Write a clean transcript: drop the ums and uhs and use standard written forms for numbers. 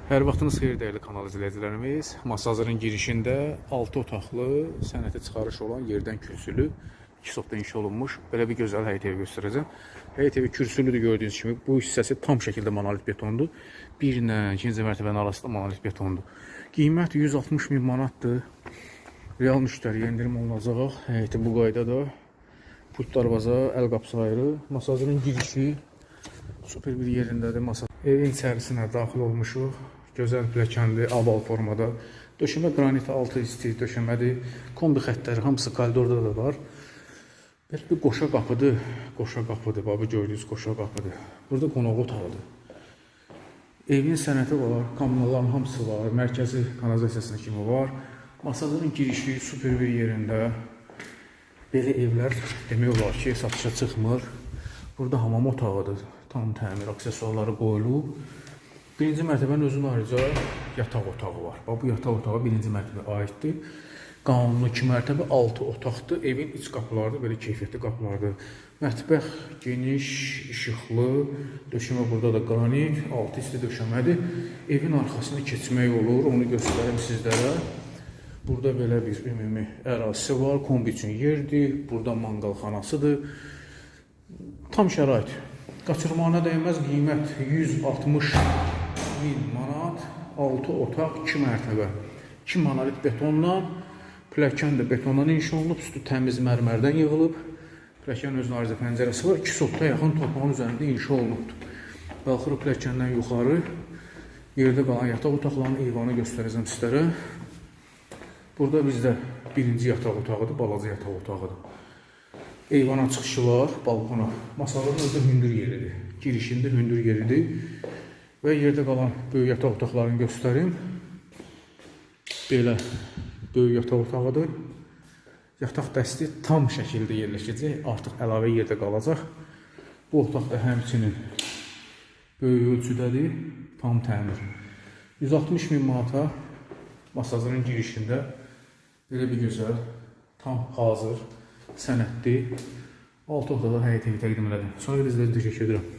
Hər vaxtınız xeyir dəyərli kanal izləyicilərimiz. Masazırın girişində 6 otaqlı sənəti çıxarış olan yerdən kürsülü 2 sotda inşa olunmuş belə bir gözəl həyət evi göstərəcəm. Həyət evi kürsülüdür gördüyünüz kimi. Bu hissəsi tam şəkildə monolit betondur. Bir ilə ikinci mərtəbənin arasında monolit betondur. Qiymət 160 min manatdır. Real müştəriyə endirim olunacaq. Həyəti bu qaydada. Pult darvaza, əl qapısı ayrı. Masazırın girişi super bir yerindədir. Evin içərisinə daxil olmuşuq. Gözəl pilləkənli, oval formada. Döşəmə qranit altı isti döşəmədir. Kombi xəttləri hamısı koridorda da var. Belə bir qoşa qapıdır. Qoşa qapıdır. Bax, bu gördüyünüz qoşa qapıdır. Burada qonaq otağıdır. Evin sənəti var, kommunalların hamısı var. Mərkəzi kanalizasiyasına kimi var. Masazının girişi super bir yerində. Belə evlər demək olar ki, satışa çıxmır. Burada hamam otağıdır. Tam təmir aksesuarları qoyulub. Birinci mərtəbənin özünün ayrıca yataq otağı var. Bu yataq otağı birinci mərtəbəyə aiddir. Qanunlu 2 mərtəbə 6 otaqdır. Evin iç qapılarıdır, belə keyfiyyətli qapılardır. Mətbəx geniş, işıqlı. Döşəmə burada da qranit, altı isti döşəmədir. Evin arxasını keçmək olur, onu göstərim sizlərə. Burada belə bir ümumi ərazisi var, kombi üçün yerdir. Burada manqalxanasıdır. Tam şərait. Qaçırmağına dəyməz qiymət 160 min manat, 6 otaq, 2 mərtəbə. 2 monolit betonla, pilləkən də betondan inşa olunub, üstü təmiz mərmərdən yığılıb. Pilləkənin özünün ayrıca pəncərəsi var, 2 sotda yaxın torpağın üzərində inşa olunubdur. Qalxırıq pilləkəndən yuxarı, yerdə qalan yataq otaqlarının eyvanı göstərəcəm sizlərə. Burada bizdə birinci yataq otağıdır, balaca yataq otağıdır. Eyvana çıxışı var, balkona. Masaların özü hündür yeridir. Girişində hündür yeridir. Və yerdə qalan böyük yataq otaqlarını göstərim. Belə böyük yataq otağıdır. Yataq dəsti tam şəkildə yerləşəcək. Artıq əlavə yerdə qalacaq. Bu otaq da həmçinin böyük ölçüdədir. Tam təmir. 160 min manata masazının girişində belə bir gözəl, tam hazır sənətli 6 otaqlı həyət evi təqdim elədim. Sonra izləyicilərə təşəkkür edirəm.